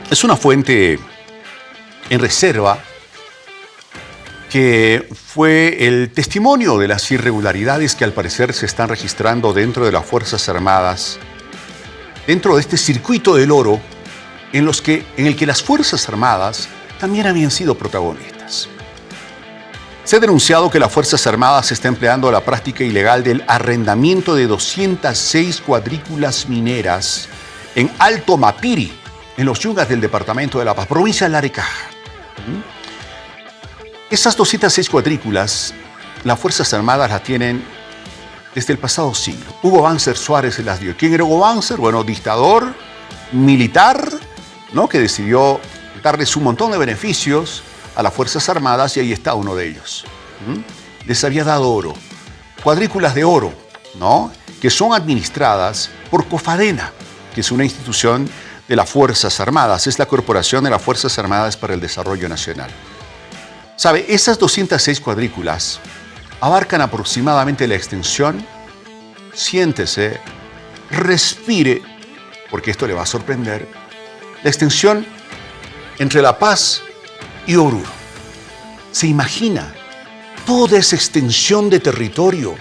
Es una fuente en reserva que fue el testimonio de las irregularidades que al parecer se están registrando dentro de las Fuerzas Armadas, dentro de este circuito del oro en el que las Fuerzas Armadas también habían sido protagonistas. Se ha denunciado que las Fuerzas Armadas está empleando la práctica ilegal del arrendamiento de 206 cuadrículas mineras en Alto Mapiri, en los Yungas del departamento de La Paz, provincia de Larecaja. Esas 206 cuadrículas, las Fuerzas Armadas las tienen desde el pasado siglo. Hugo Banzer Suárez se las dio. ¿Quién era Hugo Banzer? Bueno, dictador, militar, ¿no? Que decidió darles un montón de beneficios a las Fuerzas Armadas y ahí está uno de ellos. Les había dado oro, cuadrículas de oro, ¿no? Que son administradas por COFADENA, que es una institución de las Fuerzas Armadas, es la Corporación de las Fuerzas Armadas para el Desarrollo Nacional. ¿Sabe? Esas 206 cuadrículas abarcan aproximadamente la extensión, siéntese, respire, porque esto le va a sorprender, la extensión entre La Paz y Oruro. ¿Se imagina toda esa extensión de territorio,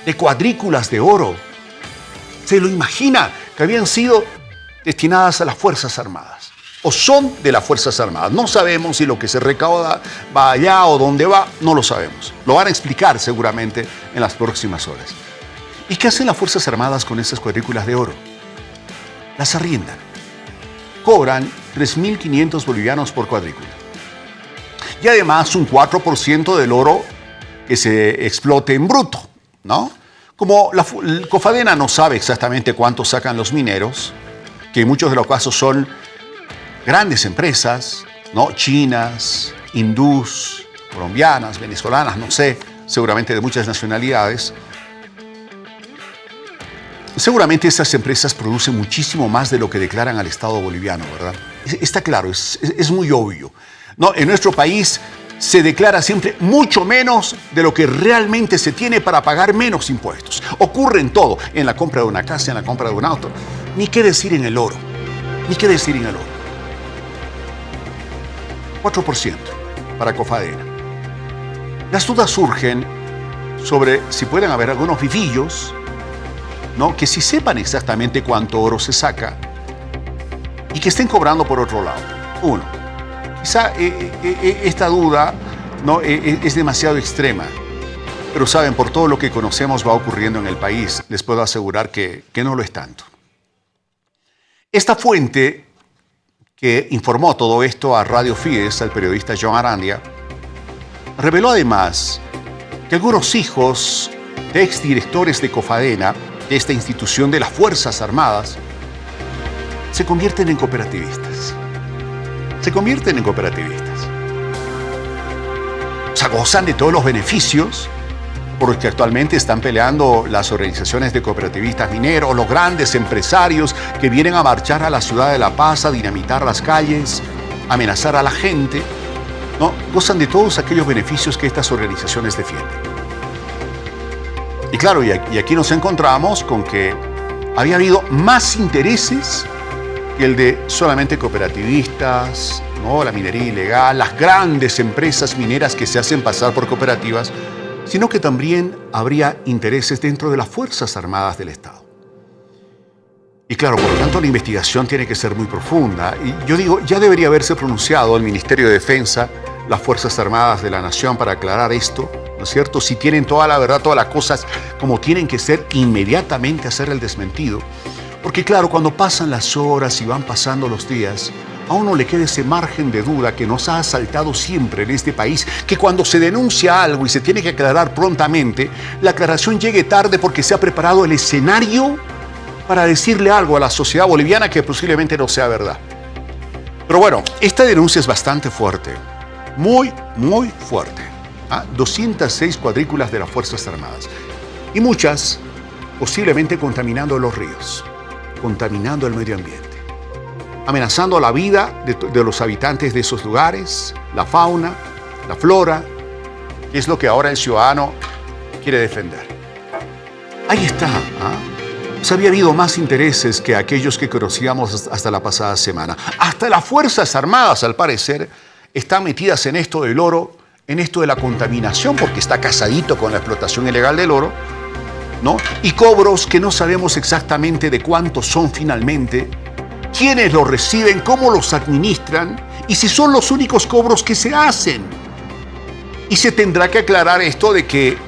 de cuadrículas de oro? ¿Se lo imagina que habían sido destinadas a las Fuerzas Armadas? ¿O son de las Fuerzas Armadas? No sabemos si lo que se recauda va allá o dónde va, no lo sabemos. Lo van a explicar seguramente en las próximas horas. ¿Y qué hacen las Fuerzas Armadas con esas cuadrículas de oro? Las arriendan. Cobran 3.500 bolivianos por cuadrícula. Y además un 4% del oro que se explote en bruto, ¿no? Como la COFADENA no sabe exactamente cuánto sacan los mineros, que en muchos de los casos son grandes empresas, ¿no? Chinas, hindús, colombianas, venezolanas, no sé, seguramente de muchas nacionalidades. Seguramente estas empresas producen muchísimo más de lo que declaran al Estado boliviano, ¿verdad? Está claro, es muy obvio. No, en nuestro país se declara siempre mucho menos de lo que realmente se tiene para pagar menos impuestos. Ocurre en todo, en la compra de una casa, en la compra de un auto. Ni qué decir en el oro, ni qué decir en el oro. 4% para COFADENA. Las dudas surgen sobre si pueden haber algunos vivillos, ¿no? Que sí sepan exactamente cuánto oro se saca y que estén cobrando por otro lado. Uno, quizá esta duda, ¿no? Es demasiado extrema, pero saben, por todo lo que conocemos va ocurriendo en el país, les puedo asegurar que no lo es tanto. Esta fuente que informó todo esto a Radio Fides, al periodista John Arandia, reveló además que algunos hijos de exdirectores de COFADENA, de esta institución de las Fuerzas Armadas, se convierten en cooperativistas. Se convierten en cooperativistas. O sea, gozan de todos los beneficios por los que actualmente están peleando las organizaciones de cooperativistas mineros, los grandes empresarios que vienen a marchar a la ciudad de La Paz, a dinamitar las calles, a amenazar a la gente, ¿no? Gozan de todos aquellos beneficios que estas organizaciones defienden. Y claro, y aquí nos encontramos con que había habido más intereses que el de solamente cooperativistas, ¿no? La minería ilegal, las grandes empresas mineras que se hacen pasar por cooperativas, sino que también habría intereses dentro de las Fuerzas Armadas del Estado. Y claro, por lo tanto, la investigación tiene que ser muy profunda. Y yo digo, ya debería haberse pronunciado el Ministerio de Defensa, las Fuerzas Armadas de la Nación para aclarar esto, ¿no es cierto? Si tienen toda la verdad, todas las cosas como tienen que ser, inmediatamente hacer el desmentido. Porque claro, cuando pasan las horas y van pasando los días, a uno le queda ese margen de duda que nos ha asaltado siempre en este país, que cuando se denuncia algo y se tiene que aclarar prontamente, la aclaración llegue tarde porque se ha preparado el escenario para decirle algo a la sociedad boliviana que posiblemente no sea verdad. Pero bueno, esta denuncia es bastante fuerte, muy, muy fuerte. 206 cuadrículas de las Fuerzas Armadas. Y muchas posiblemente contaminando los ríos, contaminando el medio ambiente, amenazando la vida de los habitantes de esos lugares, la fauna, la flora, que es lo que ahora el ciudadano quiere defender. Ahí está. pues había habido más intereses que aquellos que conocíamos hasta la pasada semana. Hasta las Fuerzas Armadas, al parecer, están metidas en esto del oro, en esto de la contaminación, porque está casadito con la explotación ilegal del oro, ¿no? Y cobros que no sabemos exactamente de cuántos son finalmente, quiénes los reciben, cómo los administran y si son los únicos cobros que se hacen. Y se tendrá que aclarar esto de que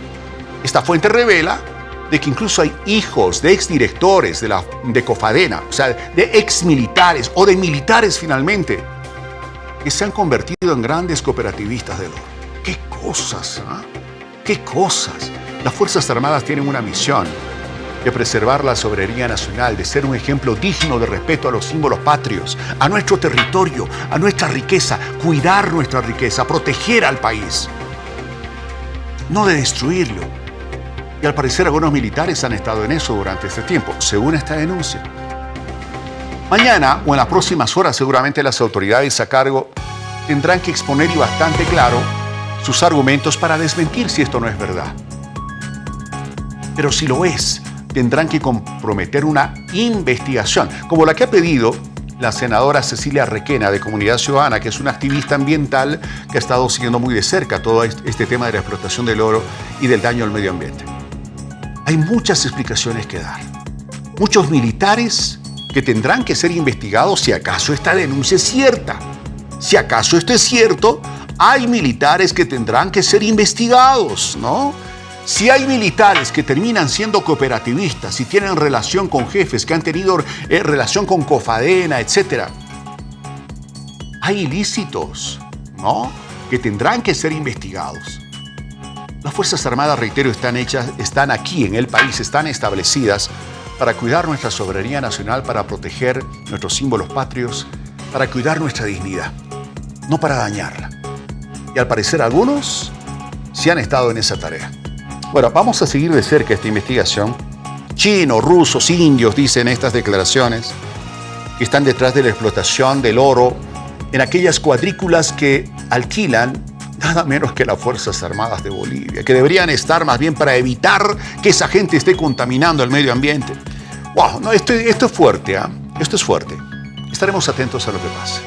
esta fuente revela de que incluso hay hijos de exdirectores de Cofadena, o sea, de exmilitares o de militares finalmente, que se han convertido en grandes cooperativistas del oro. ¡Qué cosas! ¡Qué cosas! Las Fuerzas Armadas tienen una misión de preservar la soberanía nacional, de ser un ejemplo digno de respeto a los símbolos patrios, a nuestro territorio, a nuestra riqueza, cuidar nuestra riqueza, proteger al país, no de destruirlo. Y al parecer algunos militares han estado en eso durante este tiempo, según esta denuncia. Mañana o en las próximas horas seguramente las autoridades a cargo tendrán que exponer y bastante claro sus argumentos para desmentir si esto no es verdad. Pero si lo es, tendrán que comprometer una investigación, como la que ha pedido la senadora Cecilia Requena de Comunidad Ciudadana, que es una activista ambiental que ha estado siguiendo muy de cerca todo este tema de la explotación del oro y del daño al medio ambiente. Hay muchas explicaciones que dar. Muchos militares que tendrán que ser investigados si acaso esta denuncia es cierta. Si acaso esto es cierto, hay militares que tendrán que ser investigados, ¿no? Si hay militares que terminan siendo cooperativistas y tienen relación con jefes que han tenido relación con Cofadena, etc., hay ilícitos, ¿no?, que tendrán que ser investigados. Las Fuerzas Armadas, reitero, están aquí en el país, están establecidas para cuidar nuestra soberanía nacional, para proteger nuestros símbolos patrios, para cuidar nuestra dignidad, no para dañarla. Y al parecer algunos sí han estado en esa tarea. Bueno, vamos a seguir de cerca esta investigación. Chinos, rusos, indios, dicen estas declaraciones, que están detrás de la explotación del oro en aquellas cuadrículas que alquilan nada menos que las Fuerzas Armadas de Bolivia, que deberían estar más bien para evitar que esa gente esté contaminando el medio ambiente. ¡Wow! No, esto es fuerte, ¿eh? Esto es fuerte. Estaremos atentos a lo que pase.